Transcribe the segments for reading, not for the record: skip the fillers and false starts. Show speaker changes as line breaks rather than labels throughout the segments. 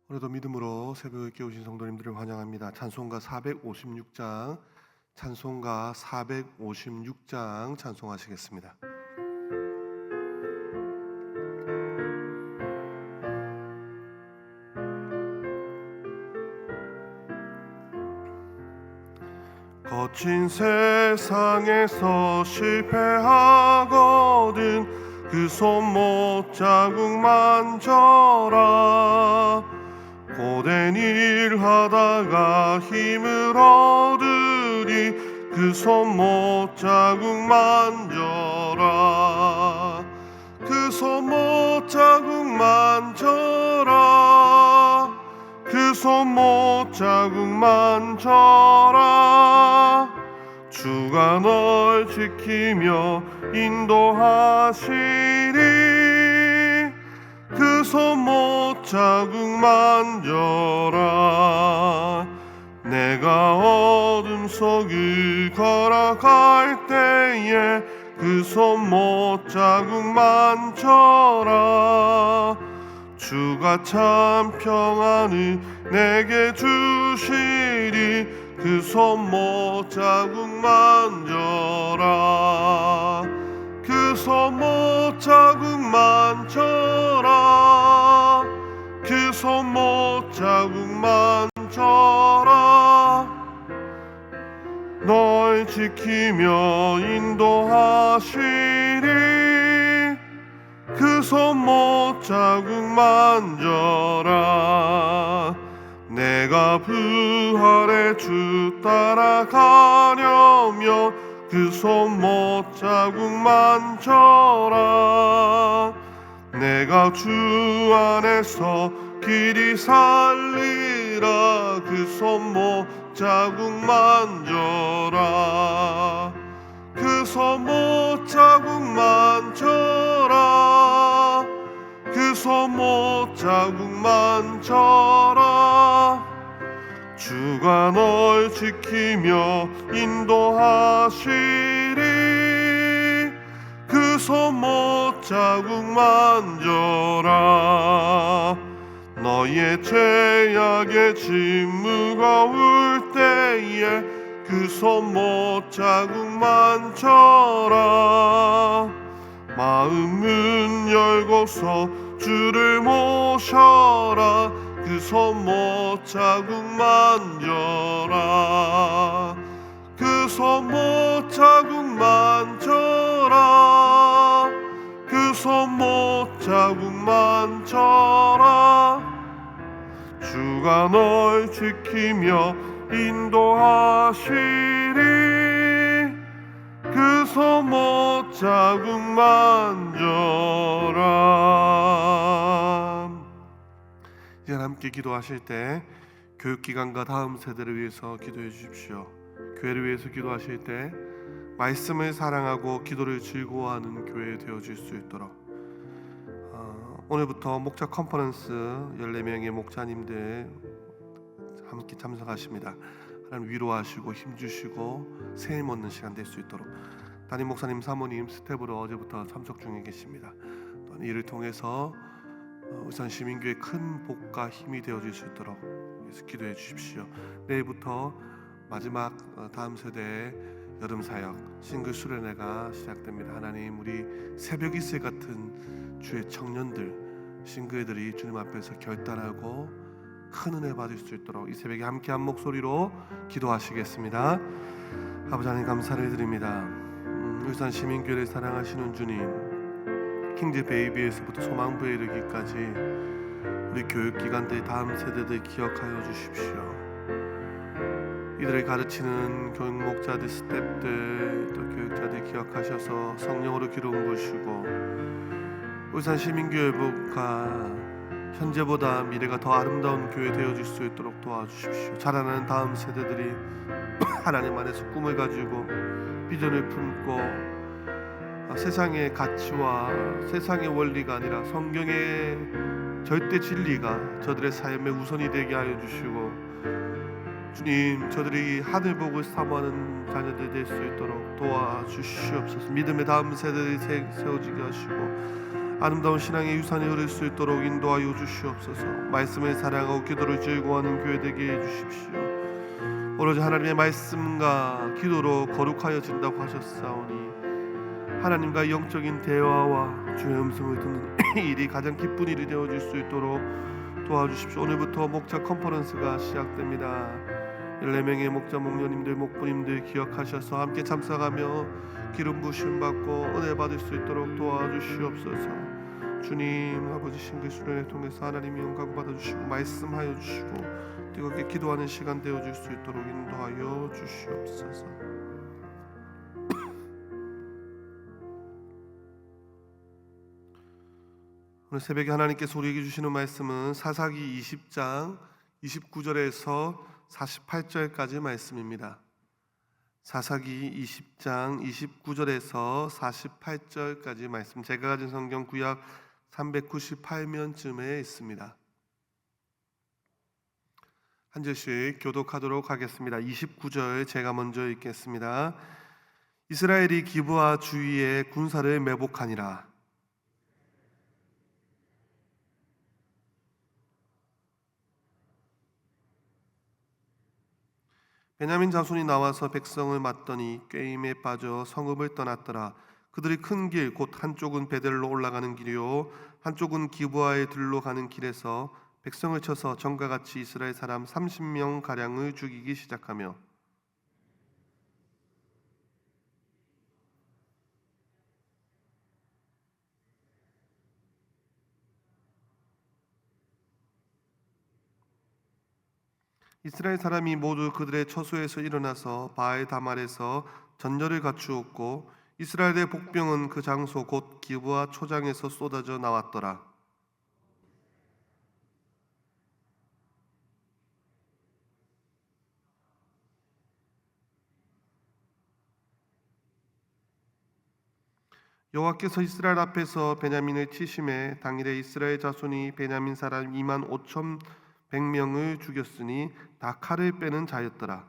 오늘도 믿음으로 새벽에 깨우신 성도님들을 환영합니다. 찬송가 456장, 찬송가 456장 찬송하시겠습니다. 거친 세상에서 실패하거든 그 손못 자국 만져라. 고된 일 하다가 힘을 얻으리 그 손못 자국 만져라. 그 손못 자국 만져라. 그 손못 자국 만져라. 주가 널 지키며 인도하시리. 그 손못 자국 만져라. 내가 어둠 속을 걸어갈 때에 그 손못 자국 만져라. 주가 참 평안을 내게 주시리. 그 손못 자국 만져라. 그 손못 자국 만져라. 그 손못 자국 만져라. 널 지키며 인도하시리. 그 손못 자국 만져라. 내가 부활의 주 따라가려면 그 손못 자국 만져라. 내가 주 안에서 길이 살리라. 그 손못 자국 만져라. 그 손못 자국 만져라. 그 손못 자국 만져라. 주가 널 지키며 인도하시리. 그 손못 자국 만져라. 너의 죄악의 짐 무거울 때에 그 손못 자국 만져라. 마음 문 열고서 주를 모셔라. 그 손못 자국 만져라. 그 손못 자국 만져라. 그 손못 자국 만져라. 주가 널 지키며 인도하시리. 그 손못 자국 만져라. 이제 함께 기도하실 때 교육기관과 다음 세대를 위해서 기도해 주십시오. 교회를 위해서 기도하실 때 말씀을 사랑하고 기도를 즐거워하는 교회 되어질 수 있도록 오늘부터 목자 컨퍼런스 14명의 목자님들 함께 참석하십니다. 하나님 위로하시고 힘주시고 세임 얻는 시간 될 수 있도록 담임 목사님 사모님 스텝으로 어제부터 참석 중에 계십니다. 또 이를 통해서 울산 시민교회 큰 복과 힘이 되어질 수 있도록 기도해 주십시오. 내일부터 마지막 다음 세대의 여름 사역 싱글 수련회가 시작됩니다. 하나님 우리 새벽 이슬 같은 주의 청년들 싱글들이 주님 앞에서 결단하고 큰 은혜 받을 수 있도록 이 새벽에 함께 한 목소리로 기도하시겠습니다. 아버지 하나님 감사를 드립니다. 울산 시민교회를 사랑하시는 주님, 킹즈 베이비에서부터 소망부에 이르기까지 우리 교육기관들 다음 세대들 기억하여 주십시오. 이들을 가르치는 교육목자들, 스태프들, 또 교육자들 기억하셔서 성령으로 기름 부으시고 울산 시민교회가 현재보다 미래가 더 아름다운 교회 되어질 수 있도록 도와주십시오. 자라나는 다음 세대들이 하나님 안에서 꿈을 가지고 비전을 품고 세상의 가치와 세상의 원리가 아니라 성경의 절대 진리가 저들의 삶의 우선이 되게 하여 주시고 주님 저들이 하늘 보고 사모하는 자녀들 될 수 있도록 도와주시옵소서. 믿음의 다음 세대를 세워지게 하시고 아름다운 신앙의 유산이 흐를 수 있도록 인도하여 주시옵소서. 말씀을 사랑하고 기도를 즐거워하는 교회 되게 해주십시오. 오로지 하나님의 말씀과 기도로 거룩하여진다고 하셨사오니 하나님과 영적인 대화와 주의 음성을 듣는 일이 가장 기쁜 일이 되어줄 수 있도록 도와주십시오. 오늘부터 목자 컨퍼런스가 시작됩니다. 14명의 목자 목녀님들 목부님들 기억하셔서 함께 참석하며 기름 부심 받고 은혜 받을 수 있도록 도와주시옵소서. 주님 아버지 신기 수련회 통해서 하나님이 영광 받아주시고 말씀하여 주시고 뜨겁게 기도하는 시간 되어줄 수 있도록 인도하여 주시옵소서. 오늘 새벽에 하나님께서 우리에게 주시는 말씀은 사사기 20장 29절에서 48절까지 말씀입니다. 사사기 20장 29절에서 48절까지 말씀, 제가 가진 성경 구약 398면쯤에 있습니다. 한 절씩 교독하도록 하겠습니다. 29절 제가 먼저 읽겠습니다. 이스라엘이 기브아 주위에 군사를 매복하니라. 베냐민 자손이 나와서 백성을 맞더니 꾀임에 빠져 성읍을 떠났더라. 그들이 큰 길 곧 한쪽은 베델로 올라가는 길이요 한쪽은 기브아에 들로 가는 길에서 백성을 쳐서 전과 같이 이스라엘 사람 30명 가량을 죽이기 시작하며 이스라엘 사람이 모두 그들의 처소에서 일어나서 바알 다말에서 전열을 갖추었고 이스라엘의 복병은 그 장소 곧 기브아 초장에서 쏟아져 나왔더라. 여호와께서 이스라엘 앞에서 베냐민을 치심해 당일에 이스라엘 자손이 베냐민 사람 2만 5천 100명을 죽였으니 다 칼을 빼는 자였더라.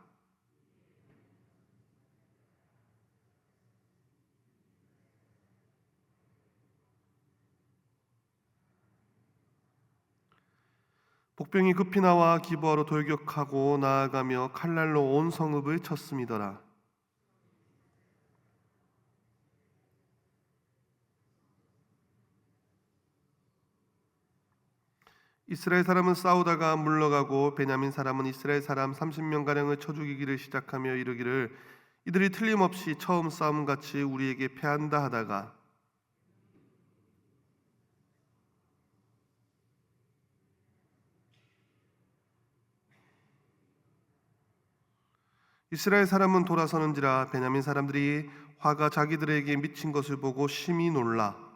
복병이 급히 나와 기브아로 돌격하고 나아가며 칼날로 온 성읍을 쳤음이더라. 이스라엘 사람은 싸우다가 물러가고 베냐민 사람은 이스라엘 사람 30명 가량을 쳐 죽이기를 시작하며 이르기를 이들이 틀림없이 처음 싸움같이 우리에게 패한다 하다가 이스라엘 사람은 돌아서는지라 베냐민 사람들이 화가 자기들에게 미친 것을 보고 심히 놀라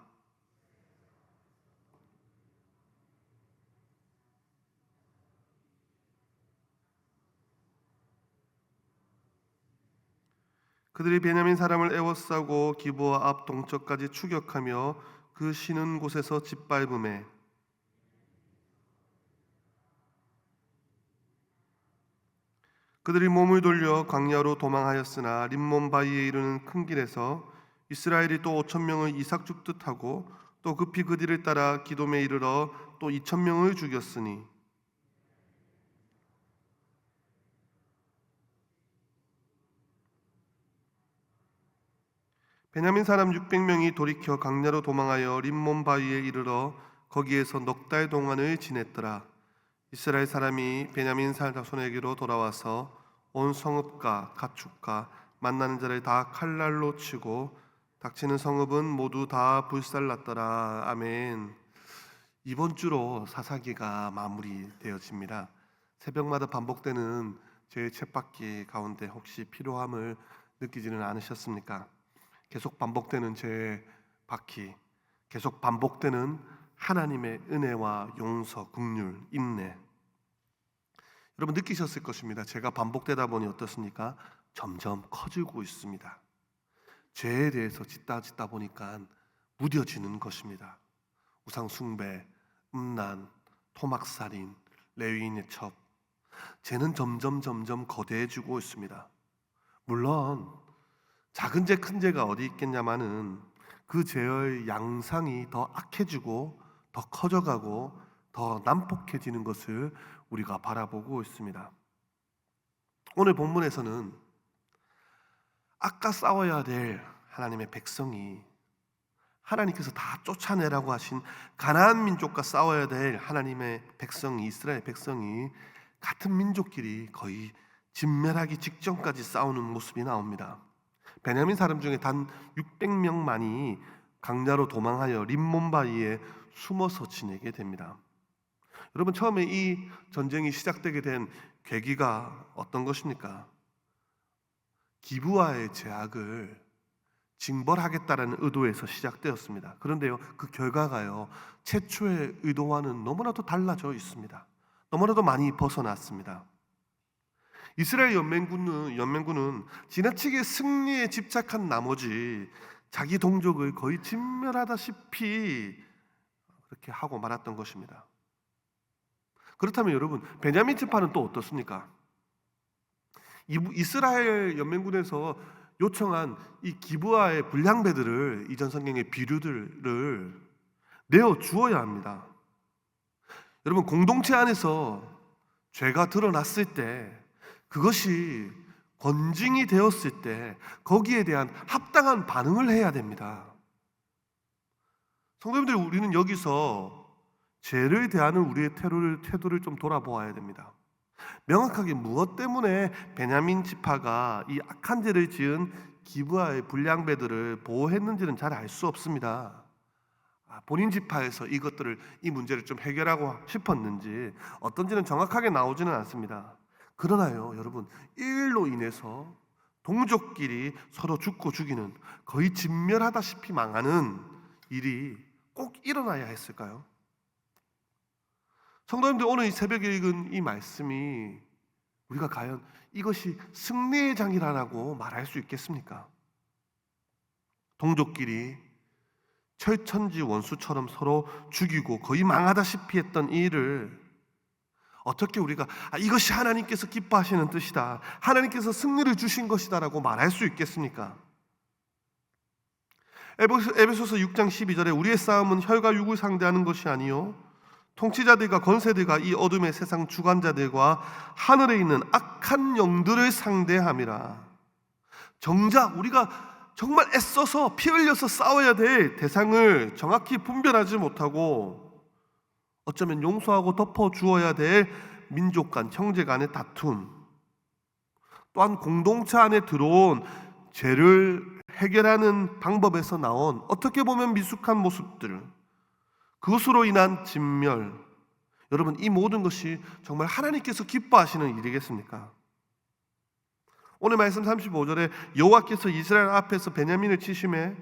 그들이 베냐민 사람을 에워싸고 기브아 앞 동쪽까지 추격하며 그 쉬는 곳에서 짓밟음에 그들이 몸을 돌려 광야로 도망하였으나 림몬 바위에 이르는 큰 길에서 이스라엘이 또 5천 명을 이삭 죽듯 하고 또 급히 그 뒤를 따라 기돔에 이르러 또 2천 명을 죽였으니 베냐민 사람 600명이 돌이켜 강야로 도망하여 림몬 바위에 이르러 거기에서 넉 달 동안을 지냈더라. 이스라엘 사람이 베냐민 자손에게로 돌아와서 온 성읍과 가축과 만나는 자를 다 칼날로 치고 닥치는 성읍은 모두 다 불살랐더라. 아멘. 이번 주로 사사기가 마무리되어집니다. 새벽마다 반복되는 제 쳇바퀴 가운데 혹시 피로함을 느끼지는 않으셨습니까? 계속 반복되는 제 바퀴, 계속 반복되는 하나님의 은혜와 용서, 긍휼, 인내. 여러분 느끼셨을 것입니다. 제가 반복되다 보니 어떻습니까? 점점 커지고 있습니다. 죄에 대해서 짓다 보니까 무뎌지는 것입니다. 우상 숭배, 음란, 토막살인, 레위인의 첩. 죄는 점점 거대해지고 있습니다. 물론 작은 죄 큰 죄가 어디 있겠냐마는 그 죄의 양상이 더 악해지고 더 커져가고 더 난폭해지는 것을 우리가 바라보고 있습니다. 오늘 본문에서는 아까 싸워야 될 하나님의 백성이 하나님께서 다 쫓아내라고 하신 가나안 민족과 싸워야 될 하나님의 백성이, 이스라엘 백성이 같은 민족끼리 거의 진멸하기 직전까지 싸우는 모습이 나옵니다. 베냐민 사람 중에 단 600명만이 강야로 도망하여 림몬 바위에 숨어서 지내게 됩니다. 여러분, 처음에 이 전쟁이 시작되게 된 계기가 어떤 것입니까? 기브아의 제약을 징벌하겠다라는 의도에서 시작되었습니다. 그런데요, 그 결과가요, 최초의 의도와는 너무나도 달라져 있습니다. 너무나도 많이 벗어났습니다. 이스라엘 연맹군은 지나치게 승리에 집착한 나머지 자기 동족을 거의 진멸하다시피 그렇게 하고 말았던 것입니다. 그렇다면 여러분, 베냐민 지파는 또 어떻습니까? 이스라엘 연맹군에서 요청한 이 기브아의 불량배들을, 이전 성경의 비류들을 내어 주어야 합니다. 여러분, 공동체 안에서 죄가 드러났을 때, 그것이 권징이 되었을 때 거기에 대한 합당한 반응을 해야 됩니다. 성도님들, 우리는 여기서 죄를 대하는 우리의 태도를 좀 돌아보아야 됩니다. 명확하게 무엇 때문에 베냐민 지파가 이 악한 죄를 지은 기브아의 불량배들을 보호했는지는 잘 알 수 없습니다. 본인 지파에서 이 문제를 좀 해결하고 싶었는지 어떤지는 정확하게 나오지는 않습니다. 그러나요, 여러분, 이 일로 인해서 동족끼리 서로 죽고 죽이는, 거의 진멸하다시피 망하는 일이 꼭 일어나야 했을까요? 성도님들, 오늘 이 새벽에 읽은 이 말씀이 우리가 과연 이것이 승리의 장이라고 말할 수 있겠습니까? 동족끼리 철천지 원수처럼 서로 죽이고 거의 망하다시피 했던 이 일을 어떻게 우리가 이것이 하나님께서 기뻐하시는 뜻이다, 하나님께서 승리를 주신 것이다 라고 말할 수 있겠습니까? 에베소서 6장 12절에 우리의 싸움은 혈과 육을 상대하는 것이 아니요 통치자들과 권세들과 이 어둠의 세상 주관자들과 하늘에 있는 악한 영들을 상대함이라. 정작 우리가 정말 애써서 피 흘려서 싸워야 될 대상을 정확히 분별하지 못하고 어쩌면 용서하고 덮어주어야 될 민족 간, 형제 간의 다툼, 또한 공동체 안에 들어온 죄를 해결하는 방법에서 나온 어떻게 보면 미숙한 모습들, 그것으로 인한 진멸, 여러분, 이 모든 것이 정말 하나님께서 기뻐하시는 일이겠습니까? 오늘 말씀 35절에 여호와께서 이스라엘 앞에서 베냐민을 치심해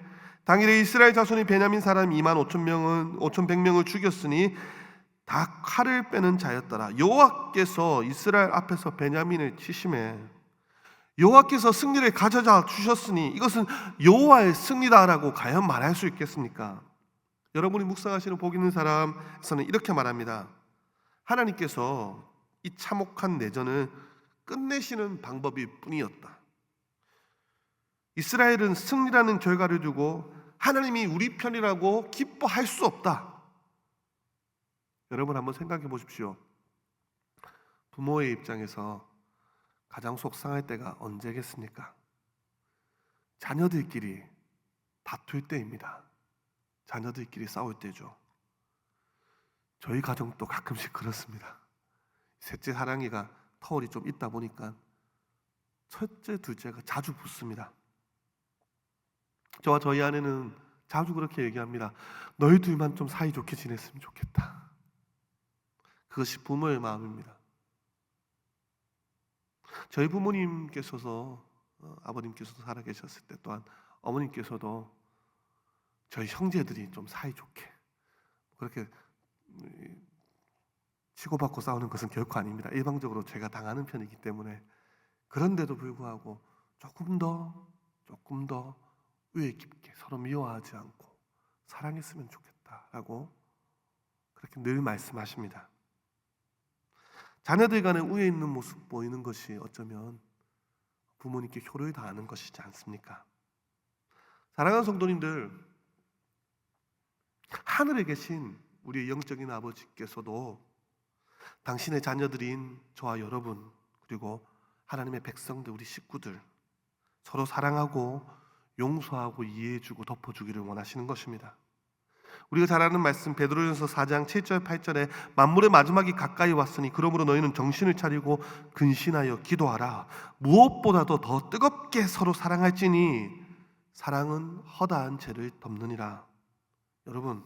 당일에 이스라엘 자손이 베냐민 사람 25,100명을 죽였으니 다 칼을 빼는 자였더라. 여호와께서 이스라엘 앞에서 베냐민을 치심해, 여호와께서 승리를 가져다 주셨으니 이것은 여호와의 승리다라고 과연 말할 수 있겠습니까? 여러분이 묵상하시는 복 있는 사람에서는 이렇게 말합니다. 하나님께서 이 참혹한 내전을 끝내시는 방법일 뿐이었다. 이스라엘은 승리라는 결과를 두고 하나님이 우리 편이라고 기뻐할 수 없다. 여러분, 한번 생각해 보십시오. 부모의 입장에서 가장 속상할 때가 언제겠습니까? 자녀들끼리 다툴 때입니다. 자녀들끼리 싸울 때죠. 저희 가정도 가끔씩 그렇습니다. 셋째 사랑이가 터울이 좀 있다 보니까 첫째, 둘째가 자주 붙습니다. 저와 저희 아내는 자주 그렇게 얘기합니다. 너희 둘만 좀 사이좋게 지냈으면 좋겠다. 그것이 부모의 마음입니다. 저희 부모님께서도, 아버님께서도 살아계셨을 때, 또한 어머님께서도 저희 형제들이 좀 사이좋게, 그렇게 치고받고 싸우는 것은 결코 아닙니다. 일방적으로 제가 당하는 편이기 때문에. 그런데도 불구하고 조금 더 우애 깊게 서로 미워하지 않고 사랑했으면 좋겠다라고 그렇게 늘 말씀하십니다. 자녀들 간에 우애 있는 모습 보이는 것이 어쩌면 부모님께 효를 다하는 것이지 않습니까? 사랑하는 성도님들, 하늘에 계신 우리의 영적인 아버지께서도 당신의 자녀들인 저와 여러분, 그리고 하나님의 백성들, 우리 식구들 서로 사랑하고 용서하고 이해해주고 덮어주기를 원하시는 것입니다. 우리가 잘 아는 말씀 베드로전서 4장 7절 8절에 만물의 마지막이 가까이 왔으니 그러므로 너희는 정신을 차리고 근신하여 기도하라. 무엇보다도 더 뜨겁게 서로 사랑할지니 사랑은 허다한 죄를 덮느니라. 여러분,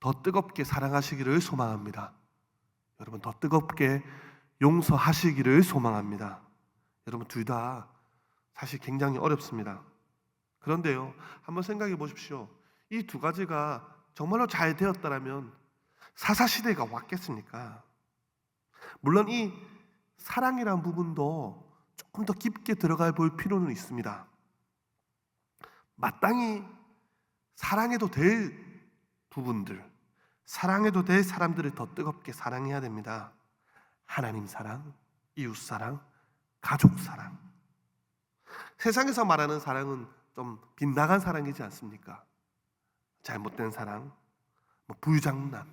더 뜨겁게 사랑하시기를 소망합니다. 여러분, 더 뜨겁게 용서하시기를 소망합니다. 여러분, 둘 다 사실 굉장히 어렵습니다. 그런데요, 한번 생각해 보십시오. 이 두 가지가 정말로 잘 되었다면 사사시대가 왔겠습니까? 물론 이 사랑이라는 부분도 조금 더 깊게 들어가 볼 필요는 있습니다. 마땅히 사랑해도 될 부분들, 사랑해도 될 사람들을 더 뜨겁게 사랑해야 됩니다. 하나님 사랑, 이웃 사랑, 가족 사랑. 세상에서 말하는 사랑은 좀 빗나간 사랑이지 않습니까? 잘못된 사랑, 불장난,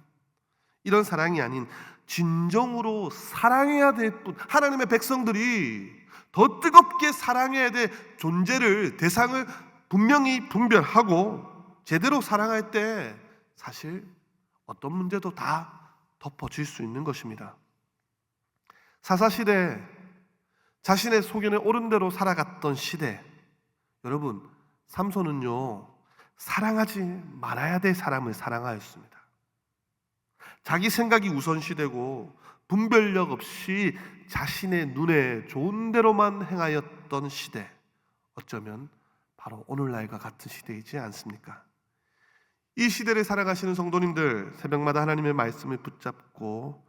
이런 사랑이 아닌 진정으로 사랑해야 될 뿐, 하나님의 백성들이 더 뜨겁게 사랑해야 될 존재를, 대상을 분명히 분별하고 제대로 사랑할 때 사실 어떤 문제도 다 덮어질 수 있는 것입니다. 사사시대, 자신의 소견에 옳은 대로 살아갔던 시대, 여러분, 삼손은요 사랑하지 말아야 될 사람을 사랑하였습니다. 자기 생각이 우선시되고 분별력 없이 자신의 눈에 좋은 대로만 행하였던 시대, 어쩌면 바로 오늘날과 같은 시대이지 않습니까? 이 시대를 살아가시는 성도님들, 새벽마다 하나님의 말씀을 붙잡고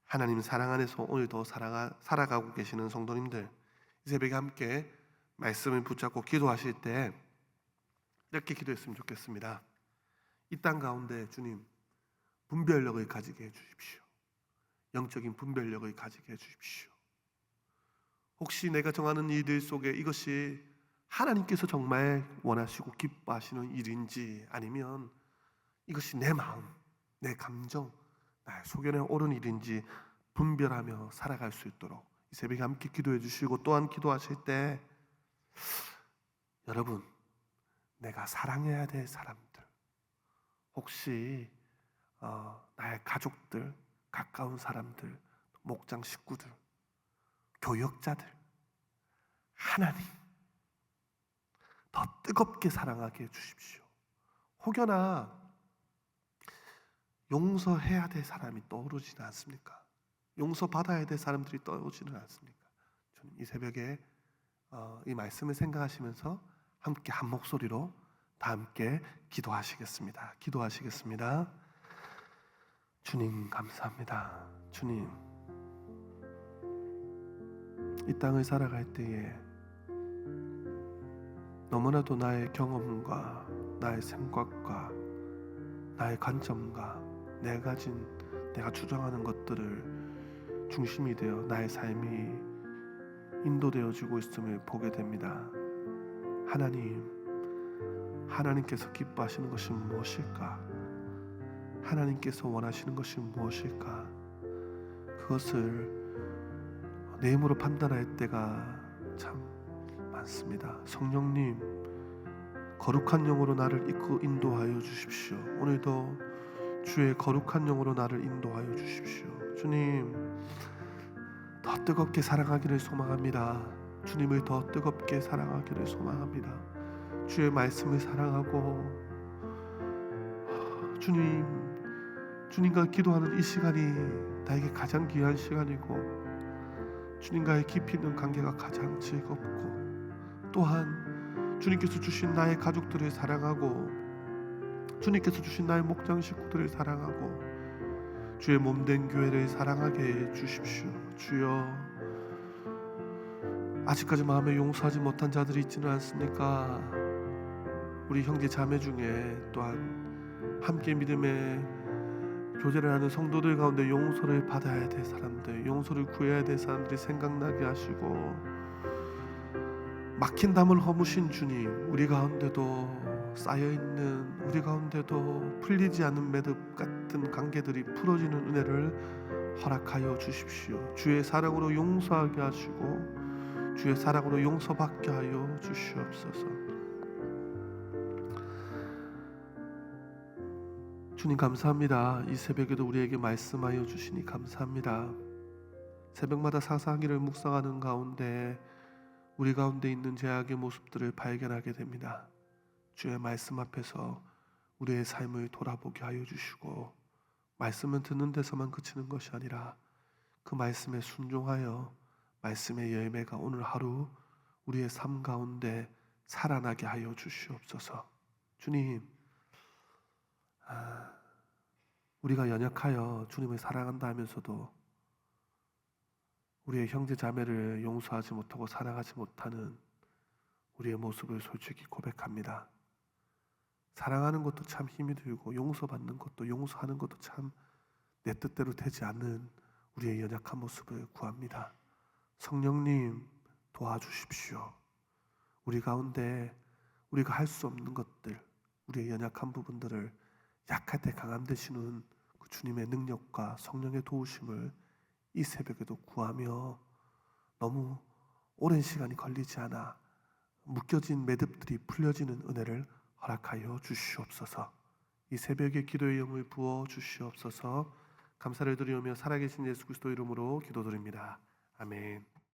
하나님 사랑 안에서 오늘도 살아가고 계시는 성도님들, 이 새벽에 함께 말씀을 붙잡고 기도하실 때 이렇게 기도했으면 좋겠습니다. 이 땅 가운데 주님, 분별력을 가지게 해주십시오. 영적인 분별력을 가지게 해주십시오. 혹시 내가 정하는 일들 속에 이것이 하나님께서 정말 원하시고 기뻐하시는 일인지, 아니면 이것이 내 마음, 내 감정, 나의 소견에 옳은 일인지 분별하며 살아갈 수 있도록 이 새벽에 함께 기도해 주시고, 또한 기도하실 때 여러분, 내가 사랑해야 될 사람들, 혹시 나의 가족들, 가까운 사람들, 목장 식구들, 교역자들, 하나님 더 뜨겁게 사랑하게 해주십시오. 혹여나 용서해야 될 사람이 떠오르지는 않습니까? 용서받아야 될 사람들이 떠오르지는 않습니까? 저는 이 새벽에 이 말씀을 생각하시면서 함께 한 목소리로 다 함께 기도하시겠습니다. 기도하시겠습니다. 주님 감사합니다. 주님, 이 땅을 살아갈 때에 너무나도 나의 경험과 나의 생각과 나의 관점과 내가 주장하는 것들을 중심이 되어 나의 삶이 인도되어지고 있음을 보게 됩니다. 하나님께서 기뻐하시는 것이 무엇일까? 하나님께서 원하시는 것이 무엇일까? 그것을 내 힘으로 판단할 때가 참 많습니다. 성령님, 거룩한 영으로 나를 이끌고 인도하여 주십시오. 오늘도 주의 거룩한 영으로 나를 인도하여 주십시오. 주님, 더 뜨겁게 사랑하기를 소망합니다. 주님을 더 뜨겁게 사랑하기를 소망합니다. 주의 말씀을 사랑하고 주님과 기도하는 이 시간이 나에게 가장 귀한 시간이고, 주님과의 깊이 있는 관계가 가장 즐겁고, 또한 주님께서 주신 나의 가족들을 사랑하고, 주님께서 주신 나의 목장 식구들을 사랑하고, 주의 몸된 교회를 사랑하게 해 주십시오. 주여, 아직까지 마음에 용서하지 못한 자들이 있지는 않습니까? 우리 형제 자매 중에 또한 함께 믿음의 교제를 하는 성도들 가운데 용서를 받아야 될 사람들, 용서를 구해야 될 사람들이 생각나게 하시고, 막힌 담을 허무신 주님, 우리 가운데도 쌓여있는 우리 가운데도 풀리지 않는 매듭 같은 관계들이 풀어지는 은혜를 허락하여 주십시오. 주의 사랑으로 용서하게 하시고 주의 사랑으로 용서받게 하여 주시옵소서. 주님 감사합니다. 이 새벽에도 우리에게 말씀하여 주시니 감사합니다. 새벽마다 사사기를 묵상하는 가운데 우리 가운데 있는 죄악의 모습들을 발견하게 됩니다. 주의 말씀 앞에서 우리의 삶을 돌아보게 하여 주시고 말씀은 듣는 데서만 그치는 것이 아니라 그 말씀에 순종하여 말씀의 열매가 오늘 하루 우리의 삶 가운데 살아나게 하여 주시옵소서. 주님, 우리가 연약하여 주님을 사랑한다 하면서도 우리의 형제 자매를 용서하지 못하고 사랑하지 못하는 우리의 모습을 솔직히 고백합니다. 사랑하는 것도 참 힘이 들고 용서받는 것도 용서하는 것도 참 내 뜻대로 되지 않는 우리의 연약한 모습을 구합니다. 성령님 도와주십시오. 우리 가운데 우리가 할 수 없는 것들, 우리의 연약한 부분들을 약할 때 강함 되시는 그 주님의 능력과 성령의 도우심을 이 새벽에도 구하며 너무 오랜 시간이 걸리지 않아 묶여진 매듭들이 풀려지는 은혜를 허락하여 주시옵소서. 이 새벽에 기도의 영을 부어 주시옵소서. 감사를 드리며 살아계신 예수 그리스도 이름으로 기도드립니다. 아멘.